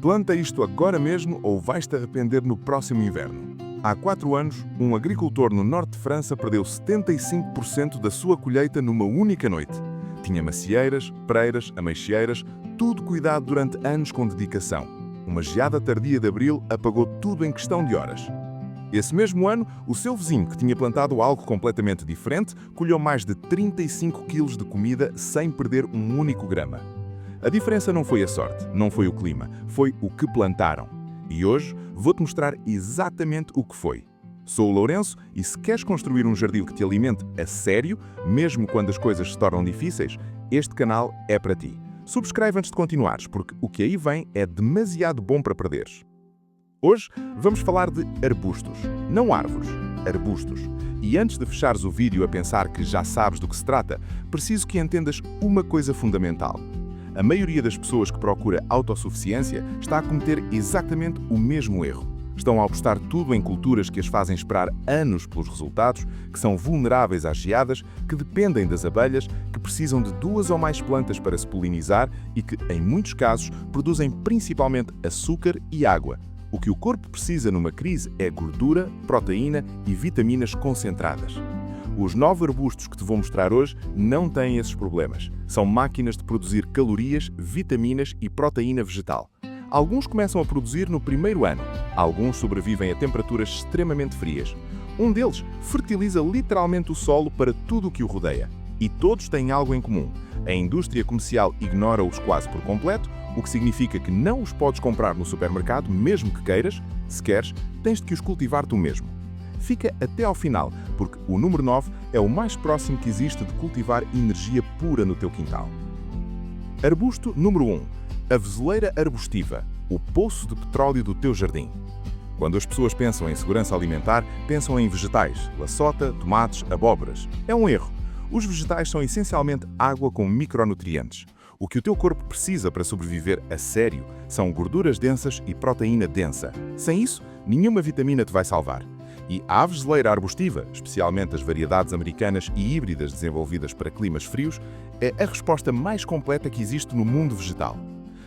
Planta isto agora mesmo ou vais-te arrepender no próximo inverno. Há 4 anos, um agricultor no norte de França perdeu 75% da sua colheita numa única noite. Tinha macieiras, pereiras, ameixeiras, tudo cuidado durante anos com dedicação. Uma geada tardia de abril apagou tudo em questão de horas. Esse mesmo ano, o seu vizinho, que tinha plantado algo completamente diferente, colheu mais de 35 quilos de comida sem perder um único grama. A diferença não foi a sorte, não foi o clima, foi o que plantaram. E hoje vou-te mostrar exatamente o que foi. Sou o Lourenço e se queres construir um jardim que te alimente a sério, mesmo quando as coisas se tornam difíceis, este canal é para ti. Subscreve antes de continuares, porque o que aí vem é demasiado bom para perderes. Hoje vamos falar de arbustos, não árvores, arbustos. E antes de fechares o vídeo a pensar que já sabes do que se trata, preciso que entendas uma coisa fundamental. A maioria das pessoas que procura autossuficiência está a cometer exatamente o mesmo erro. Estão a apostar tudo em culturas que as fazem esperar anos pelos resultados, que são vulneráveis às geadas, que dependem das abelhas, que precisam de 2 ou mais plantas para se polinizar e que, em muitos casos, produzem principalmente açúcar e água. O que o corpo precisa numa crise é gordura, proteína e vitaminas concentradas. Os 9 arbustos que te vou mostrar hoje não têm esses problemas. São máquinas de produzir calorias, vitaminas e proteína vegetal. Alguns começam a produzir no primeiro ano, alguns sobrevivem a temperaturas extremamente frias. Um deles fertiliza literalmente o solo para tudo o que o rodeia. E todos têm algo em comum. A indústria comercial ignora-os quase por completo, o que significa que não os podes comprar no supermercado, mesmo que queiras. Se queres, tens de que os cultivar tu mesmo. Fica até ao final, porque o número 9 é o mais próximo que existe de cultivar energia pura no teu quintal. Arbusto número 1. A veseleira arbustiva, o poço de petróleo do teu jardim. Quando as pessoas pensam em segurança alimentar, pensam em vegetais, laçota, tomates, abóboras. É um erro. Os vegetais são essencialmente água com micronutrientes. O que o teu corpo precisa para sobreviver a sério são gorduras densas e proteína densa. Sem isso, nenhuma vitamina te vai salvar. E a veseleira arbustiva, especialmente as variedades americanas e híbridas desenvolvidas para climas frios, é a resposta mais completa que existe no mundo vegetal.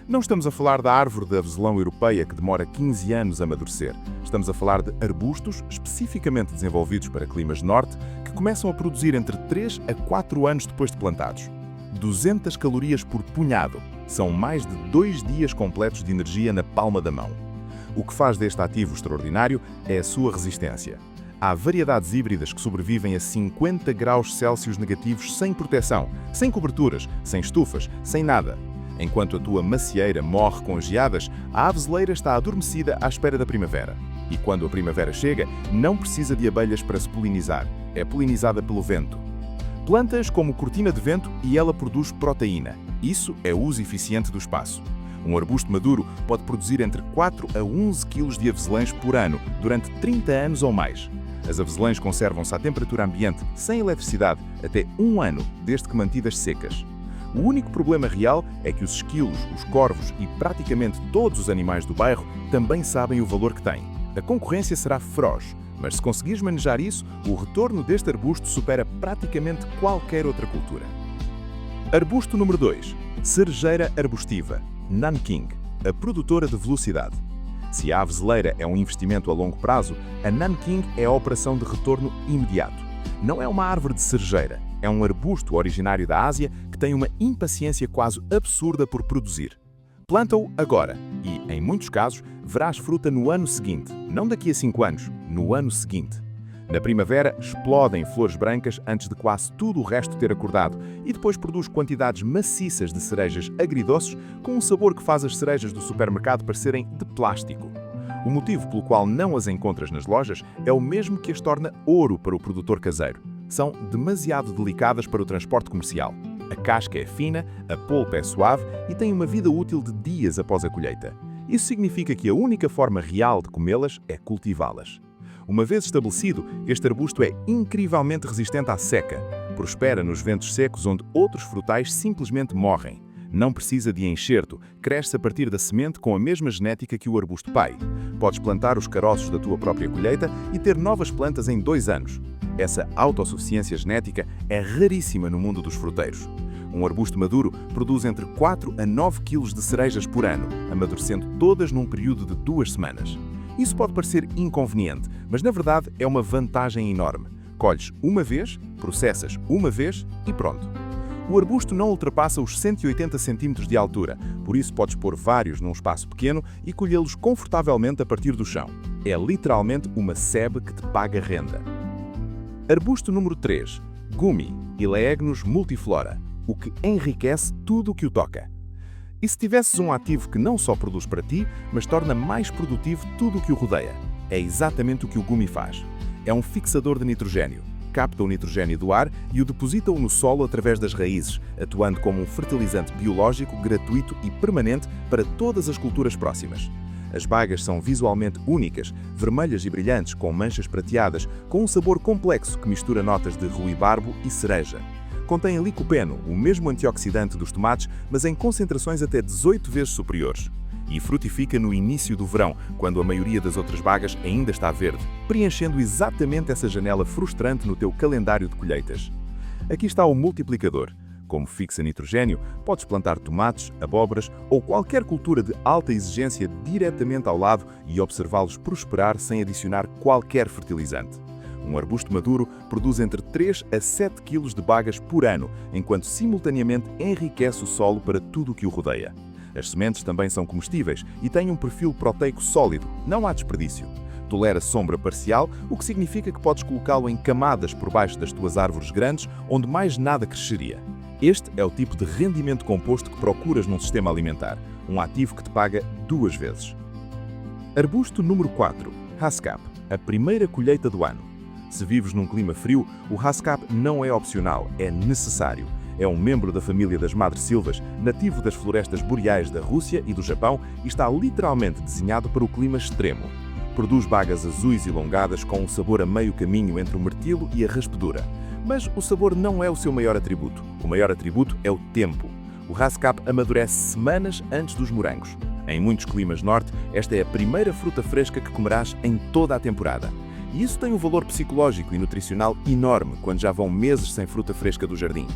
Não estamos a falar da árvore da avezelão europeia que demora 15 anos a amadurecer. Estamos a falar de arbustos especificamente desenvolvidos para climas norte que começam a produzir entre 3 a 4 anos depois de plantados. 200 calorias por punhado. São mais de 2 dias completos de energia na palma da mão. O que faz deste ativo extraordinário é a sua resistência. Há variedades híbridas que sobrevivem a 50 graus Celsius negativos sem proteção, sem coberturas, sem estufas, sem nada. Enquanto a tua macieira morre com geadas, a aveseleira está adormecida à espera da primavera. E quando a primavera chega, não precisa de abelhas para se polinizar. É polinizada pelo vento. Plantas como cortina de vento e ela produz proteína. Isso é o uso eficiente do espaço. Um arbusto maduro pode produzir entre 4 a 11 kg de avezelãs por ano, durante 30 anos ou mais. As avezelãs conservam-se à temperatura ambiente, sem eletricidade, até 1 ano, desde que mantidas secas. O único problema real é que os esquilos, os corvos e praticamente todos os animais do bairro também sabem o valor que têm. A concorrência será feroz, mas se conseguires manejar isso, o retorno deste arbusto supera praticamente qualquer outra cultura. Arbusto número 2. Cerejeira arbustiva, Nanking, a produtora de velocidade. Se a aveseleira é um investimento a longo prazo, a Nanking é a operação de retorno imediato. Não é uma árvore de cerejeira, é um arbusto originário da Ásia que tem uma impaciência quase absurda por produzir. Planta-o agora e, em muitos casos, verás fruta no ano seguinte, não daqui a 5 anos, no ano seguinte. Na primavera, explodem flores brancas antes de quase tudo o resto ter acordado e depois produz quantidades maciças de cerejas agridoces com um sabor que faz as cerejas do supermercado parecerem de plástico. O motivo pelo qual não as encontras nas lojas é o mesmo que as torna ouro para o produtor caseiro. São demasiado delicadas para o transporte comercial. A casca é fina, a polpa é suave e tem uma vida útil de dias após a colheita. Isso significa que a única forma real de comê-las é cultivá-las. Uma vez estabelecido, este arbusto é incrivelmente resistente à seca. Prospera nos ventos secos onde outros frutais simplesmente morrem. Não precisa de enxerto, cresce a partir da semente com a mesma genética que o arbusto pai. Podes plantar os caroços da tua própria colheita e ter novas plantas em 2 anos. Essa autossuficiência genética é raríssima no mundo dos fruteiros. Um arbusto maduro produz entre 4 a 9 kg de cerejas por ano, amadurecendo todas num período de 2 semanas. Isso pode parecer inconveniente, mas na verdade é uma vantagem enorme. Colhes uma vez, processas uma vez e pronto. O arbusto não ultrapassa os 180 cm de altura, por isso podes pôr vários num espaço pequeno e colhê-los confortavelmente a partir do chão. É literalmente uma sebe que te paga renda. Arbusto número 3. Gumi, Elaeagnus multiflora, o que enriquece tudo o que o toca. E se tivesses um ativo que não só produz para ti, mas torna mais produtivo tudo o que o rodeia? É exatamente o que o gumi faz. É um fixador de nitrogênio. Capta o nitrogênio do ar e o deposita-o no solo através das raízes, atuando como um fertilizante biológico gratuito e permanente para todas as culturas próximas. As bagas são visualmente únicas, vermelhas e brilhantes, com manchas prateadas, com um sabor complexo que mistura notas de ruibarbo e cereja. Contém licopeno, o mesmo antioxidante dos tomates, mas em concentrações até 18 vezes superiores. E frutifica no início do verão, quando a maioria das outras bagas ainda está verde, preenchendo exatamente essa janela frustrante no teu calendário de colheitas. Aqui está o multiplicador. Como fixa nitrogênio, podes plantar tomates, abóboras ou qualquer cultura de alta exigência diretamente ao lado e observá-los prosperar sem adicionar qualquer fertilizante. Um arbusto maduro produz entre 3 a 7 kg de bagas por ano, enquanto simultaneamente enriquece o solo para tudo o que o rodeia. As sementes também são comestíveis e têm um perfil proteico sólido, não há desperdício. Tolera sombra parcial, o que significa que podes colocá-lo em camadas por baixo das tuas árvores grandes, onde mais nada cresceria. Este é o tipo de rendimento composto que procuras num sistema alimentar, um ativo que te paga 2 vezes. Arbusto número 4. Haskap, a primeira colheita do ano. Se vives num clima frio, o Haskap não é opcional, é necessário. É um membro da família das madressilvas, nativo das florestas boreais da Rússia e do Japão e está literalmente desenhado para o clima extremo. Produz bagas azuis e elongadas com um sabor a meio caminho entre o mirtilo e a raspedura. Mas o sabor não é o seu maior atributo. O maior atributo é o tempo. O Haskap amadurece semanas antes dos morangos. Em muitos climas norte, esta é a primeira fruta fresca que comerás em toda a temporada. E isso tem um valor psicológico e nutricional enorme quando já vão meses sem fruta fresca do jardim.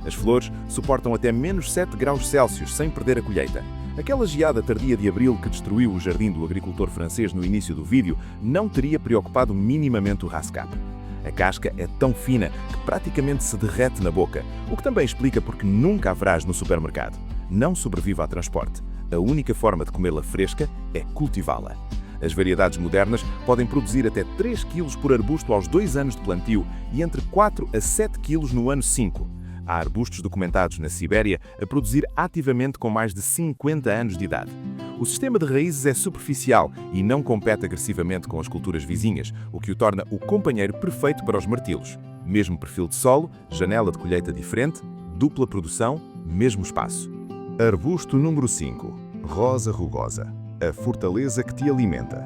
As flores suportam até menos 7 graus Celsius sem perder a colheita. Aquela geada tardia de abril que destruiu o jardim do agricultor francês no início do vídeo não teria preocupado minimamente o Haskap. A casca é tão fina que praticamente se derrete na boca, o que também explica porque nunca haverás no supermercado. Não sobrevive a transporte. A única forma de comê-la fresca é cultivá-la. As variedades modernas podem produzir até 3 kg por arbusto aos 2 anos de plantio e entre 4 a 7 kg no ano 5. Há arbustos documentados na Sibéria a produzir ativamente com mais de 50 anos de idade. O sistema de raízes é superficial e não compete agressivamente com as culturas vizinhas, o que o torna o companheiro perfeito para os mirtilos. Mesmo perfil de solo, janela de colheita diferente, dupla produção, mesmo espaço. Arbusto número 5. Rosa rugosa, a fortaleza que te alimenta.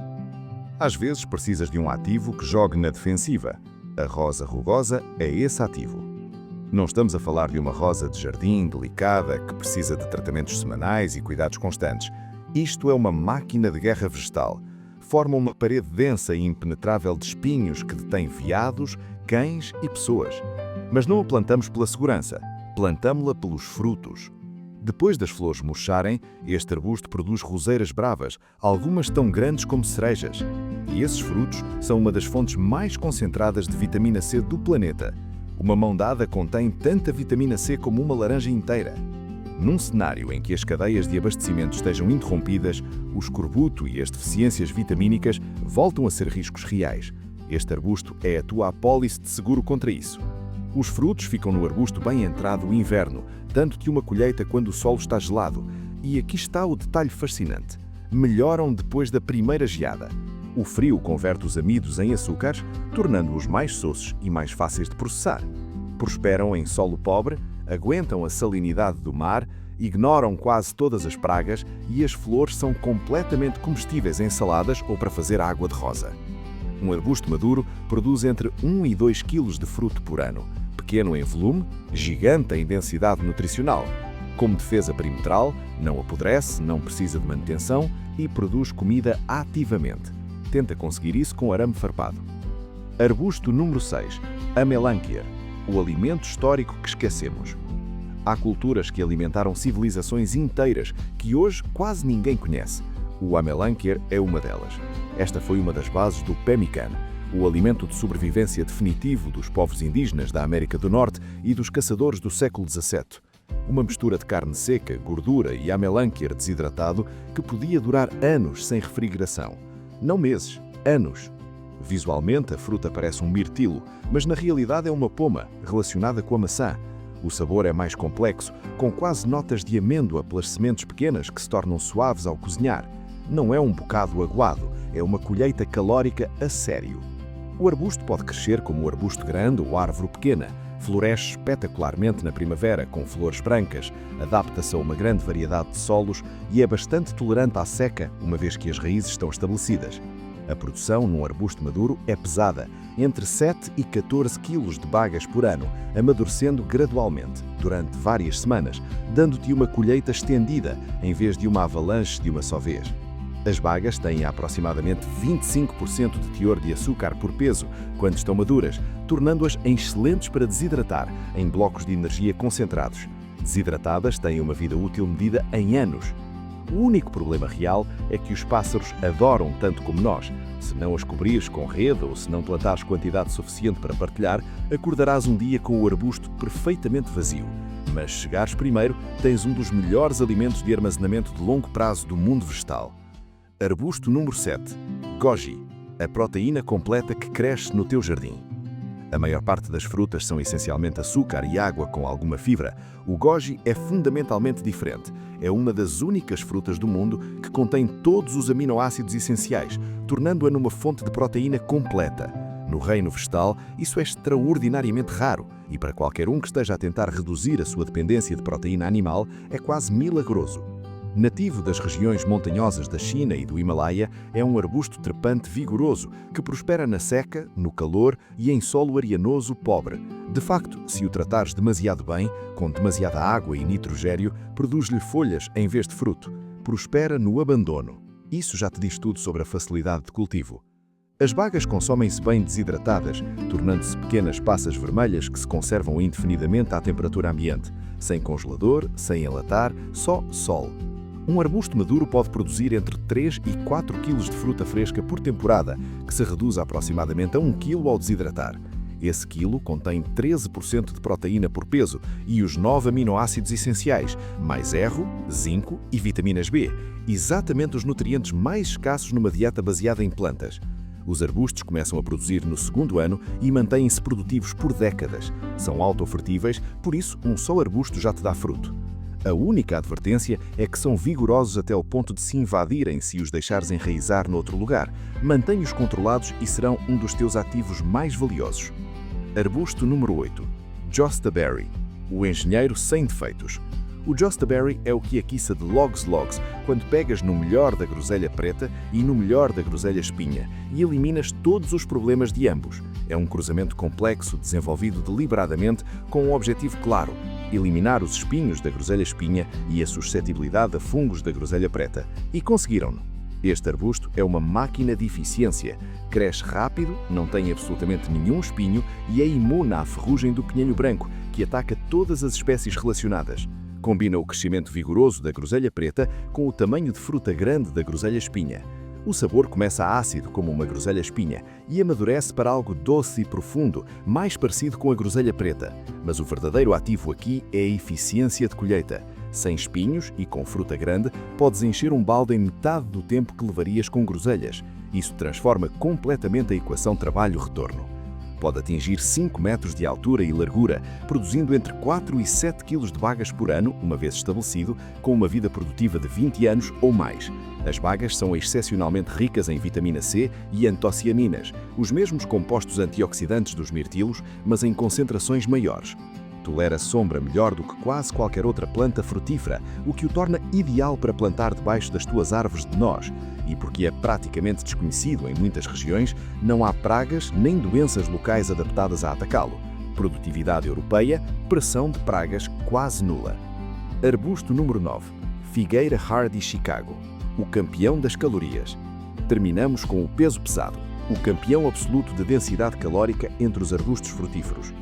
Às vezes precisas de um ativo que jogue na defensiva. A rosa rugosa é esse ativo. Não estamos a falar de uma rosa de jardim delicada que precisa de tratamentos semanais e cuidados constantes. Isto é uma máquina de guerra vegetal. Forma uma parede densa e impenetrável de espinhos que detém veados, cães e pessoas. Mas não a plantamos pela segurança, plantamo-la pelos frutos. Depois das flores murcharem, este arbusto produz roseiras bravas, algumas tão grandes como cerejas. E esses frutos são uma das fontes mais concentradas de vitamina C do planeta. Uma mão dada contém tanta vitamina C como uma laranja inteira. Num cenário em que as cadeias de abastecimento estejam interrompidas, o escorbuto e as deficiências vitamínicas voltam a ser riscos reais. Este arbusto é a tua apólice de seguro contra isso. Os frutos ficam no arbusto bem entrado o inverno, tanto que uma colheita quando o solo está gelado. E aqui está o detalhe fascinante. Melhoram depois da primeira geada. O frio converte os amidos em açúcares, tornando-os mais doces e mais fáceis de processar. Prosperam em solo pobre, aguentam a salinidade do mar, ignoram quase todas as pragas e as flores são completamente comestíveis em saladas ou para fazer água de rosa. Um arbusto maduro produz entre 1 e 2 kg de fruto por ano, pequeno em volume, gigante em densidade nutricional. Como defesa perimetral, não apodrece, não precisa de manutenção e produz comida ativamente. Tenta conseguir isso com arame farpado. Arbusto número 6. A Melanchier, o alimento histórico que esquecemos. Há culturas que alimentaram civilizações inteiras que hoje quase ninguém conhece. O amelanquer é uma delas. Esta foi uma das bases do pemmican, o alimento de sobrevivência definitivo dos povos indígenas da América do Norte e dos caçadores do século XVII. Uma mistura de carne seca, gordura e amelanquer desidratado que podia durar anos sem refrigeração. Não meses, anos. Visualmente, a fruta parece um mirtilo, mas na realidade é uma poma, relacionada com a maçã. O sabor é mais complexo, com quase notas de amêndoa pelas sementes pequenas que se tornam suaves ao cozinhar. Não é um bocado aguado, é uma colheita calórica a sério. O arbusto pode crescer como o arbusto grande ou árvore pequena. Floresce espetacularmente na primavera, com flores brancas, adapta-se a uma grande variedade de solos e é bastante tolerante à seca, uma vez que as raízes estão estabelecidas. A produção num arbusto maduro é pesada, entre 7 e 14 kg de bagas por ano, amadurecendo gradualmente, durante várias semanas, dando-te uma colheita estendida, em vez de uma avalanche de uma só vez. As bagas têm aproximadamente 25% de teor de açúcar por peso quando estão maduras, tornando-as excelentes para desidratar, em blocos de energia concentrados. Desidratadas têm uma vida útil medida em anos. O único problema real é que os pássaros adoram tanto como nós. Se não as cobrires com rede ou se não plantares quantidade suficiente para partilhar, acordarás um dia com o arbusto perfeitamente vazio. Mas se chegares primeiro, tens um dos melhores alimentos de armazenamento de longo prazo do mundo vegetal. Arbusto número 7. Goji, a proteína completa que cresce no teu jardim. A maior parte das frutas são essencialmente açúcar e água com alguma fibra. O goji é fundamentalmente diferente. É uma das únicas frutas do mundo que contém todos os aminoácidos essenciais, tornando-a numa fonte de proteína completa. No reino vegetal, isso é extraordinariamente raro e para qualquer um que esteja a tentar reduzir a sua dependência de proteína animal, é quase milagroso. Nativo das regiões montanhosas da China e do Himalaia, é um arbusto trepante vigoroso que prospera na seca, no calor e em solo arenoso pobre. De facto, se o tratares demasiado bem, com demasiada água e nitrogênio, produz-lhe folhas em vez de fruto. Prospera no abandono. Isso já te diz tudo sobre a facilidade de cultivo. As bagas consomem-se bem desidratadas, tornando-se pequenas passas vermelhas que se conservam indefinidamente à temperatura ambiente, sem congelador, sem enlatar, só sol. Um arbusto maduro pode produzir entre 3 e 4 kg de fruta fresca por temporada, que se reduz aproximadamente a 1 kg ao desidratar. Esse quilo contém 13% de proteína por peso e os 9 aminoácidos essenciais, mais ferro, zinco e vitaminas B, exatamente os nutrientes mais escassos numa dieta baseada em plantas. Os arbustos começam a produzir no segundo ano e mantêm-se produtivos por décadas. São autofertíveis, por isso um só arbusto já te dá fruto. A única advertência é que são vigorosos até ao ponto de se invadirem se os deixares enraizar noutro lugar. Mantenha-os controlados e serão um dos teus ativos mais valiosos. Arbusto número 8. Jostaberry, o engenheiro sem defeitos. O Jostaberry é o que aqui de logs quando pegas no melhor da groselha preta e no melhor da groselha espinha e eliminas todos os problemas de ambos. É um cruzamento complexo desenvolvido deliberadamente com um objetivo claro: eliminar os espinhos da groselha espinha e a suscetibilidade a fungos da groselha preta. E conseguiram-no. Este arbusto é uma máquina de eficiência. Cresce rápido, não tem absolutamente nenhum espinho e é imune à ferrugem do pinheiro branco, que ataca todas as espécies relacionadas. Combina o crescimento vigoroso da groselha preta com o tamanho de fruta grande da groselha espinha. O sabor começa ácido como uma groselha espinha e amadurece para algo doce e profundo, mais parecido com a groselha preta. Mas o verdadeiro ativo aqui é a eficiência de colheita. Sem espinhos e com fruta grande, podes encher um balde em metade do tempo que levarias com groselhas. Isso transforma completamente a equação trabalho-retorno. Pode atingir 5 metros de altura e largura, produzindo entre 4 e 7 kg de bagas por ano, uma vez estabelecido, com uma vida produtiva de 20 anos ou mais. As bagas são excepcionalmente ricas em vitamina C e antocianinas, os mesmos compostos antioxidantes dos mirtilos, mas em concentrações maiores. Tolera sombra melhor do que quase qualquer outra planta frutífera, o que o torna ideal para plantar debaixo das tuas árvores de noz. E porque é praticamente desconhecido em muitas regiões, não há pragas nem doenças locais adaptadas a atacá-lo. Produtividade europeia, pressão de pragas quase nula. Arbusto número 9. Figueira Hardy Chicago, o campeão das calorias. Terminamos com o peso pesado, o campeão absoluto de densidade calórica entre os arbustos frutíferos.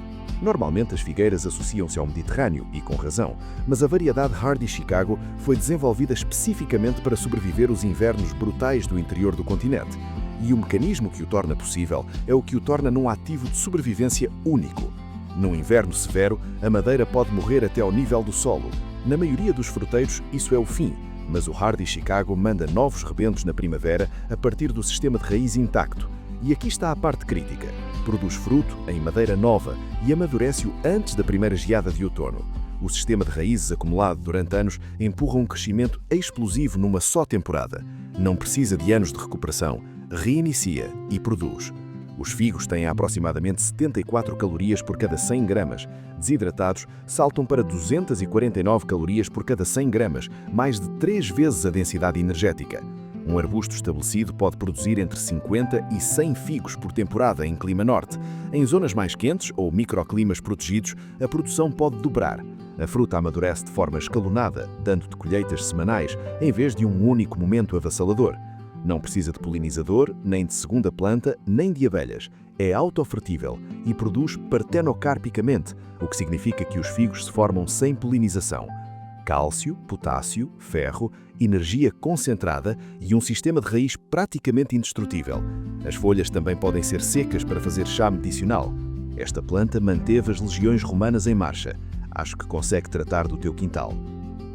Normalmente as figueiras associam-se ao Mediterrâneo, e com razão, mas a variedade Hardy Chicago foi desenvolvida especificamente para sobreviver os invernos brutais do interior do continente. E o mecanismo que o torna possível é o que o torna num ativo de sobrevivência único. Num inverno severo, a madeira pode morrer até ao nível do solo. Na maioria dos fruteiros, isso é o fim, mas o Hardy Chicago manda novos rebentos na primavera a partir do sistema de raiz intacto. E aqui está a parte crítica. Produz fruto em madeira nova e amadurece-o antes da primeira geada de outono. O sistema de raízes acumulado durante anos empurra um crescimento explosivo numa só temporada. Não precisa de anos de recuperação, reinicia e produz. Os figos têm aproximadamente 74 calorias por cada 100 gramas. Desidratados, saltam para 249 calorias por cada 100 gramas, mais de 3 vezes a densidade energética. Um arbusto estabelecido pode produzir entre 50 e 100 figos por temporada em clima norte. Em zonas mais quentes ou microclimas protegidos, a produção pode dobrar. A fruta amadurece de forma escalonada, dando-te colheitas semanais, em vez de um único momento avassalador. Não precisa de polinizador, nem de segunda planta, nem de abelhas. É autofertível e produz partenocarpicamente, o que significa que os figos se formam sem polinização. Cálcio, potássio, ferro, energia concentrada e um sistema de raiz praticamente indestrutível. As folhas também podem ser secas para fazer chá medicinal. Esta planta manteve as legiões romanas em marcha. Acho que consegue tratar do teu quintal.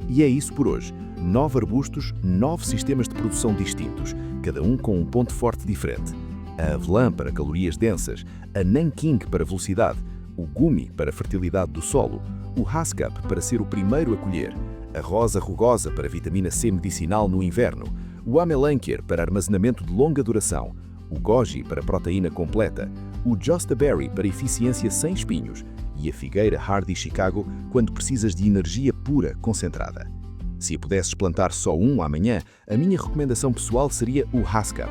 E é isso por hoje. 9 arbustos, 9 sistemas de produção distintos, cada um com um ponto forte diferente. A avelã para calorias densas, a nanking para velocidade, o gumi para fertilidade do solo, o haskap para ser o primeiro a colher, a rosa rugosa para vitamina C medicinal no inverno, o amelanchier para armazenamento de longa duração, o goji para proteína completa, o jostaberry para eficiência sem espinhos e a figueira Hardy Chicago quando precisas de energia pura concentrada. Se pudesses plantar só um amanhã, a minha recomendação pessoal seria o haskap.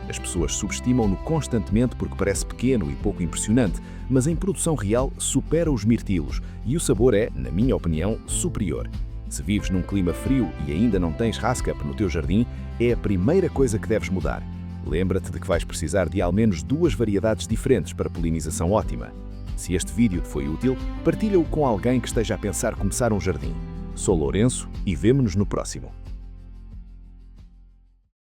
As pessoas subestimam-no constantemente porque parece pequeno e pouco impressionante, mas em produção real supera os mirtilos e o sabor é, na minha opinião, superior. Se vives num clima frio e ainda não tens haskap no teu jardim, é a primeira coisa que deves mudar. Lembra-te de que vais precisar de ao menos 2 variedades diferentes para polinização ótima. Se este vídeo te foi útil, partilha-o com alguém que esteja a pensar começar um jardim. Sou Lourenço e vemo-nos no próximo.